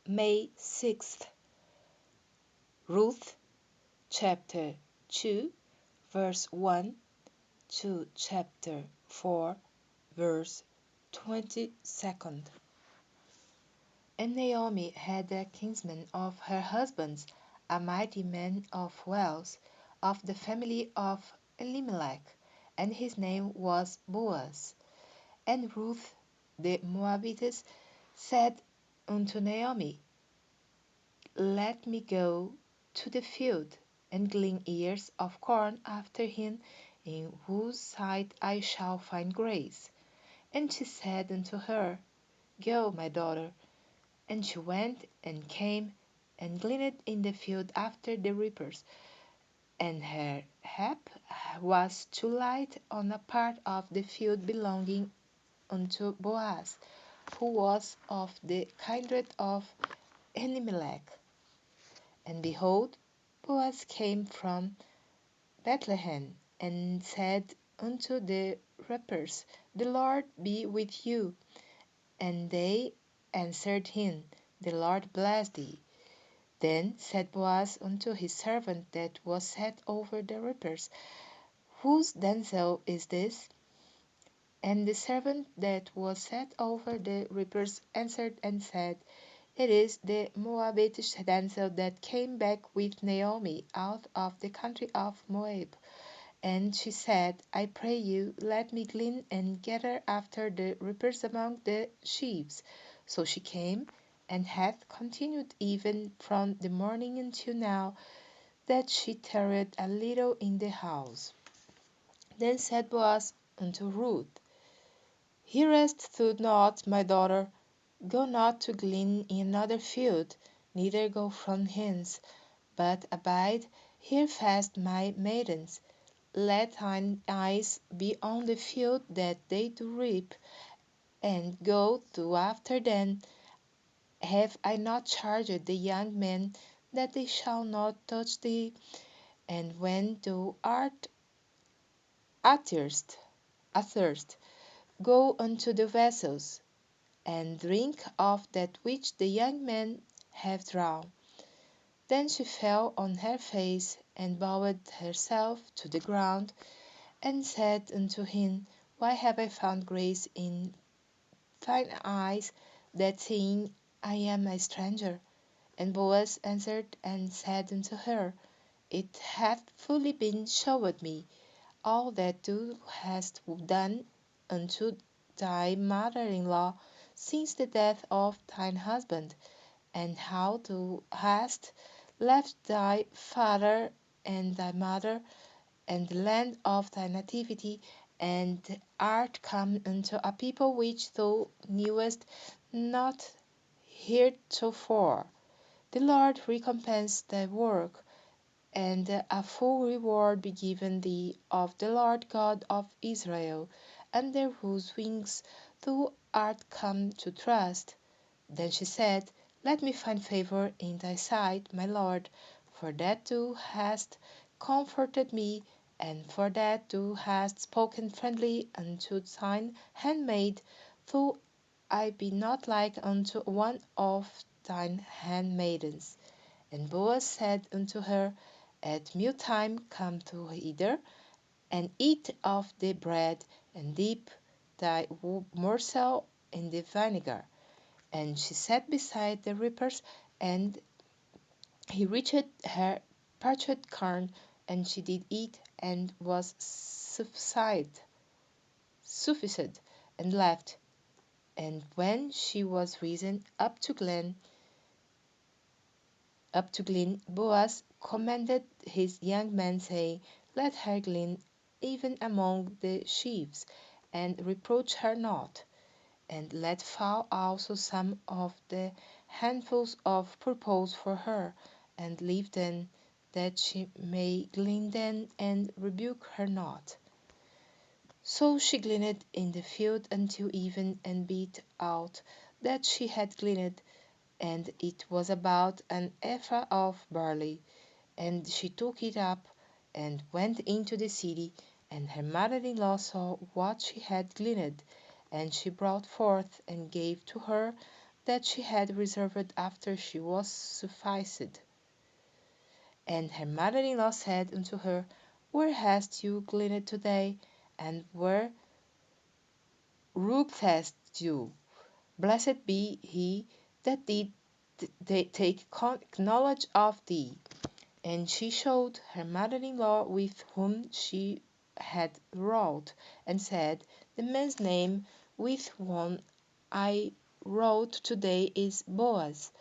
May 6th, Ruth chapter 2, verse 1 to chapter 4, verse 22nd. And Naomi had a kinsman of her husband's, a mighty man of wealth, of the family of Elimelech, and his name was Boaz. And Ruth the Moabitess said unto Naomi, Let me go to the field, and glean ears of corn after him, in whose sight I shall find grace. And she said unto her, Go, my daughter. And she went and came, and gleaned in the field after the reapers. And her hap was to light on a part of the field belonging unto Boaz, who was of the kindred of Elimelech. And behold, Boaz came from Bethlehem, and said unto the reapers, The Lord be with you. And they answered him, The Lord bless thee. Then said Boaz unto his servant that was set over the reapers, Whose damsel is this? And the servant that was set over the reapers answered and said, It is the Moabitish damsel that came back with Naomi out of the country of Moab. And she said, I pray you, let me glean and gather after the reapers among the sheaves. So she came, and hath continued even from the morning until now, that she tarried a little in the house. Then said Boaz unto Ruth, Hearest thou not, my daughter? Go not to glean in another field, neither go from hence, but abide here fast, my maidens. Let thine eyes be on the field that they do reap, and go thou after them. Have I not charged the young men that they shall not touch thee? And when thou art athirst, go unto the vessels, and drink of that which the young men have drawn. Then she fell on her face, and bowed herself to the ground, and said unto him, Why have I found grace in thine eyes, that seeing I am a stranger? And Boaz answered and said unto her, It hath fully been shewed me, all that thou hast done unto thy mother-in-law since the death of thine husband, and how thou hast left thy father and thy mother, and the land of thy nativity, and art come unto a people which thou knewest not heretofore. The Lord recompense thy work, and a full reward be given thee of the Lord God of Israel, under whose wings thou art come to trust. Then she said, Let me find favor in thy sight, my Lord, for that thou hast comforted me, and for that thou hast spoken friendly unto thine handmaid, though I be not like unto one of thine handmaidens. And Boaz said unto her, At meal time come thou hither, and eat of the bread, and dip thy morsel in the vinegar. And she sat beside the reapers, and he reached her parched corn, and she did eat, and was sufficed, and left. And when she was risen up to glean, Boaz commanded his young men, saying, Let her glean even among the sheaves, and reproach her not. And let fall also some of the handfuls of purple for her, and leave them, that she may glean them, and rebuke her not. So she gleaned in the field until even, and beat out that she had gleaned, and it was about an ephah of barley. And she took it up, and went into the city, and her mother-in-law saw what she had gleaned, and she brought forth and gave to her that she had reserved after she was sufficed. And her mother-in-law said unto her, Where hast you gleaned today, and where rootest you? Blessed be he that did take knowledge of thee. And she showed her mother-in-law with whom she had wrought, and said, The man's name with whom I wrought today is Boaz.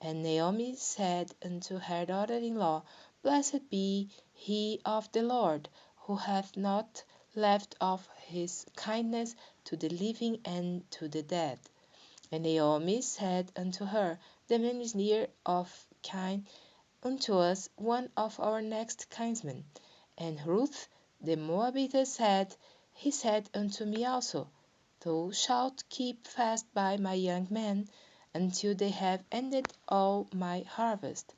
And Naomi said unto her daughter-in-law, Blessed be he of the Lord, who hath not left off his kindness to the living and to the dead. And Naomi said unto her, The man is near of kin unto us, one of our next kinsmen. And Ruth the Moabitess said, He said unto me also, Thou shalt keep fast by my young men, until they have ended all my harvest.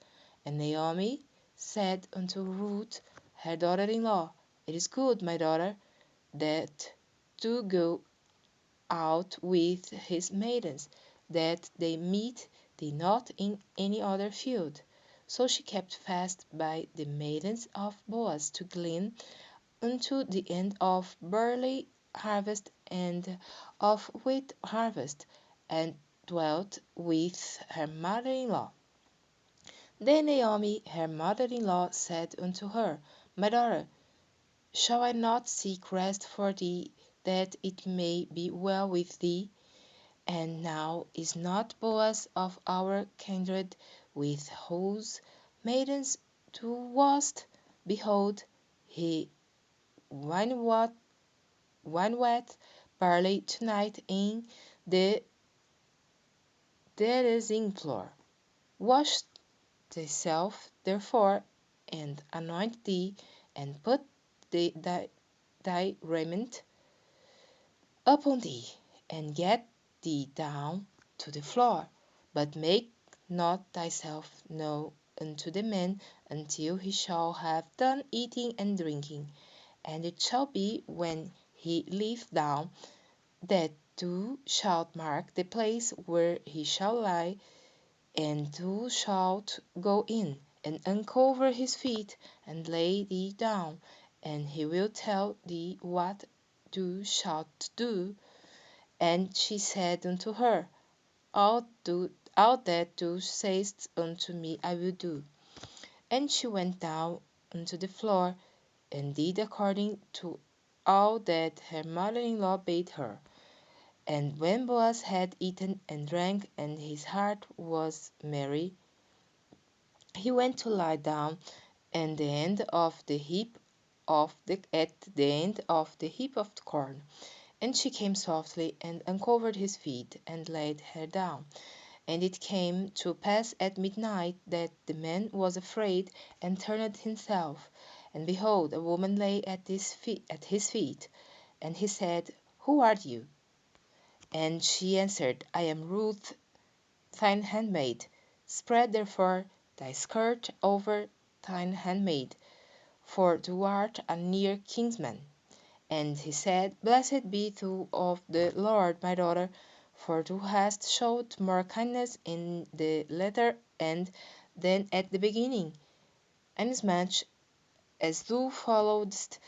And Naomi said unto Ruth her daughter-in-law, It is good, my daughter, that do go out with his maidens, that they meet thee not in any other field. So she kept fast by the maidens of Boaz to glean unto the end of barley harvest and of wheat harvest, and dwelt with her mother-in-law. Then Naomi her mother-in-law said unto her, My daughter, shall I not seek rest for thee, that it may be well with thee? And now is not Boaz of our kindred, with whose maidens thou wast? Behold, he winewat barley tonight in the threshing floor. Wash thyself therefore, and anoint thee, and put thy raiment upon thee, and get thee down to the floor, but make not thyself known unto the man until he shall have done eating and drinking. And it shall be, when he lieth down, that thou shalt mark the place where he shall lie, and thou shalt go in, and uncover his feet, and lay thee down, and he will tell thee what thou shalt do. And she said unto her, all that thou sayest unto me I will do. And she went down unto the floor, and did according to all that her mother-in-law bade her. And when Boaz had eaten and drank, and his heart was merry, he went to lie down at the end of the heap of corn. And she came softly, and uncovered his feet, and laid her down. And it came to pass at midnight, that the man was afraid, and turned himself. And behold, a woman lay at his feet. And he said, Who art you? And she answered, I am Ruth, thine handmaid. Spread therefore thy skirt over thine handmaid, for thou art a near kinsman. And he said, Blessed be thou of the Lord, my daughter, for thou hast showed more kindness in the latter end than at the beginning, inasmuch as thou followedst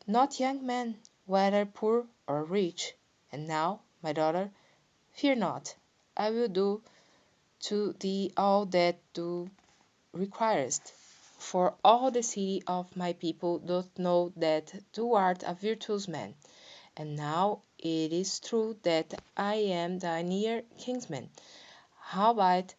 not young men, whether poor or rich. And now, my daughter, fear not, I will do to thee all that thou requirest. For all the city of my people doth know that thou art a virtuous man. And now it is true that I am thy near kinsman. Howbeit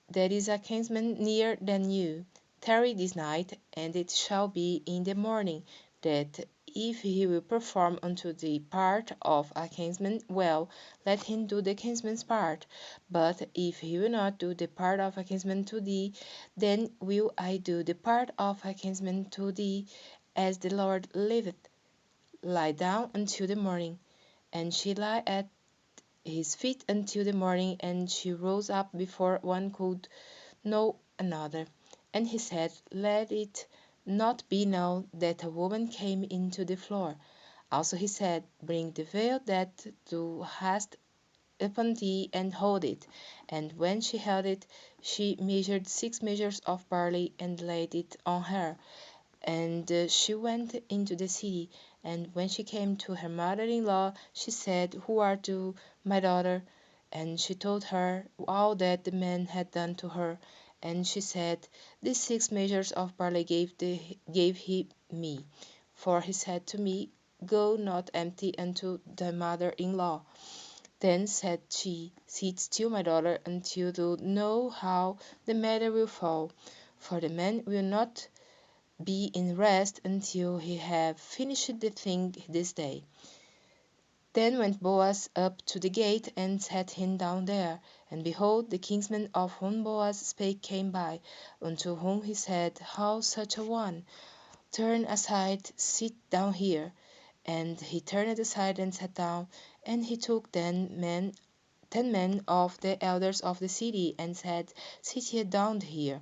there is a kinsman nearer than you. Tarry this night, and it shall be in the morning, that if he will perform unto thee part of a kinsman, well, let him do the kinsman's part. But if he will not do the part of a kinsman to thee, then will I do the part of a kinsman to thee, as the Lord liveth. Lie down until the morning. And she lay at his feet until the morning, and she rose up before one could know another. And he said, Let it not be known that a woman came into the floor. Also he said, Bring the veil that thou hast upon thee, and hold it. And when she held it, she measured 6 measures of barley, and laid it on her. And she went into the city. And when she came to her mother-in-law, she said, Who art thou, my daughter? And she told her all that the man had done to her. And she said, These 6 measures of barley gave he me. For he said to me, Go not empty unto thy mother-in-law. Then said she, Sit still, my daughter, until thou know how the matter will fall. For the man will not be in rest until he have finished the thing this day. Then went Boaz up to the gate, and sat him down there. And behold, the kinsman of whom Boaz spake came by, unto whom he said, How such a one? Turn aside, sit down here. And he turned aside and sat down. And he took 10 men of the elders of the city, and said, Sit ye down here.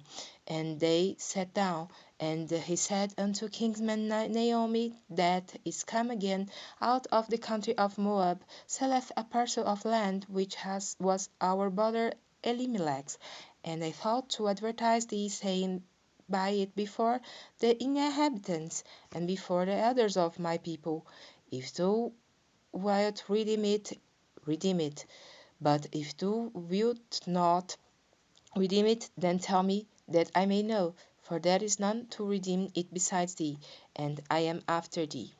And they sat down. And he said unto Kinsman Naomi, that is come again out of the country of Moab, selleth a parcel of land which was our brother Elimelech's. And I thought to advertise thee, saying, Buy it before the inhabitants, and before the elders of my people. If thou wilt redeem it, redeem it. But if thou wilt not redeem it, then tell me, that I may know, for there is none to redeem it besides thee, and I am after thee.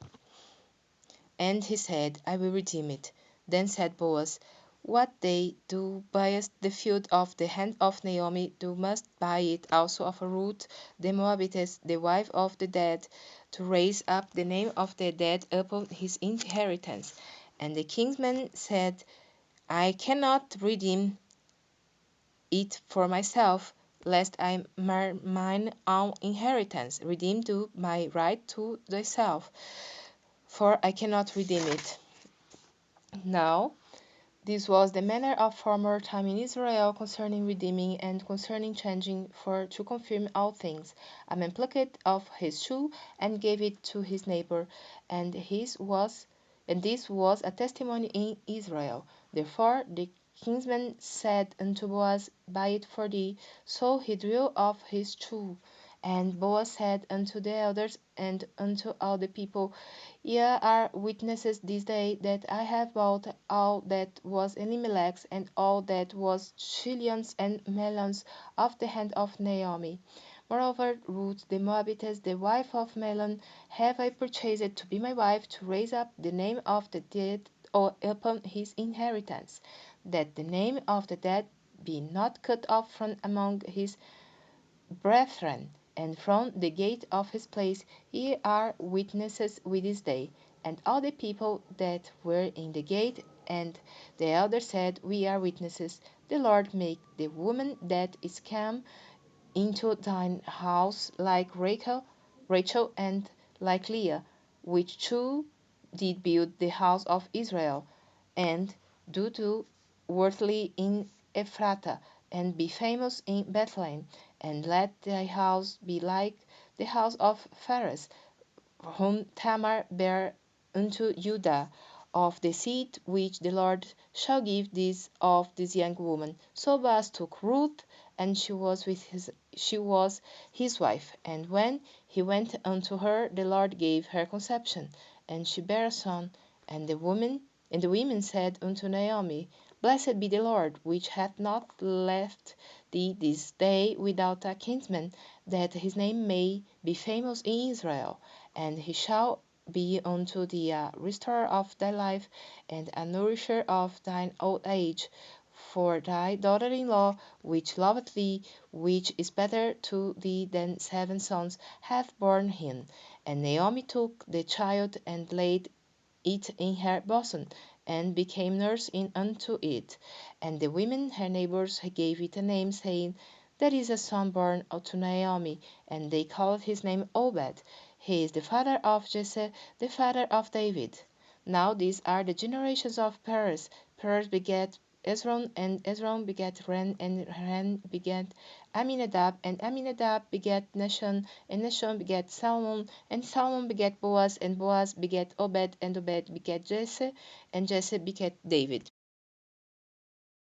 And he said, I will redeem it. Then said Boaz, What day thou buyest the field of the hand of Naomi, thou must buy it also of Ruth the Moabitess, the wife of the dead, to raise up the name of the dead upon his inheritance. And the kinsman said, I cannot redeem it for myself, lest I mar mine own inheritance. Redeem thou my right to thyself, for I cannot redeem it. Now this was the manner of former time in Israel concerning redeeming and concerning changing, for to confirm all things. A man plucked off his shoe and gave it to his neighbor, and this was a testimony in Israel. Therefore the kinsman said unto Boaz, Buy it for thee. So he drew off his shoe. And Boaz said unto the elders and unto all the people, Ye are witnesses this day that I have bought all that was Elimelech's, and all that was Chilion's and Mahlon's of the hand of Naomi. Moreover, Ruth the Moabitess, the wife of Mahlon, have I purchased to be my wife, to raise up the name of the dead upon his inheritance, that the name of the dead be not cut off from among his brethren, and from the gate of his place. Ye are witnesses with this day. And all the people that were in the gate and the elders said, We are witnesses. The Lord make the woman that is come into thine house like Rachel, and like Leah, which two did build the house of Israel, and do too worthily in Ephratah, and be famous in Bethlehem, and let thy house be like the house of Phares, whom Tamar bare unto Judah, of the seed which the Lord shall give this of this young woman. So Boaz took Ruth, and she was his wife. And when he went unto her, the Lord gave her conception, and she bare a son. And the women said unto Naomi, Blessed be the Lord, which hath not left thee this day without a kinsman, that his name may be famous in Israel. And he shall be unto thee a restorer of thy life, and a nourisher of thine old age. For thy daughter-in-law, which loveth thee, which is better to thee than 7 sons, hath borne him. And Naomi took the child, and laid it in her bosom, and became nurse in unto it. And the women her neighbors gave it a name, saying, There is a son born to Naomi, and they called his name Obed. He is the father of Jesse, the father of David. Now these are the generations of Perez. Perez begat Ezron, and Ezron begat Ren, and Ren begat Aminadab, and Aminadab begat Nahshon, and Nahshon begat Salmon, and Salmon begat Boaz, and Boaz begat Obed, and Obed begat Jesse, and Jesse begat David.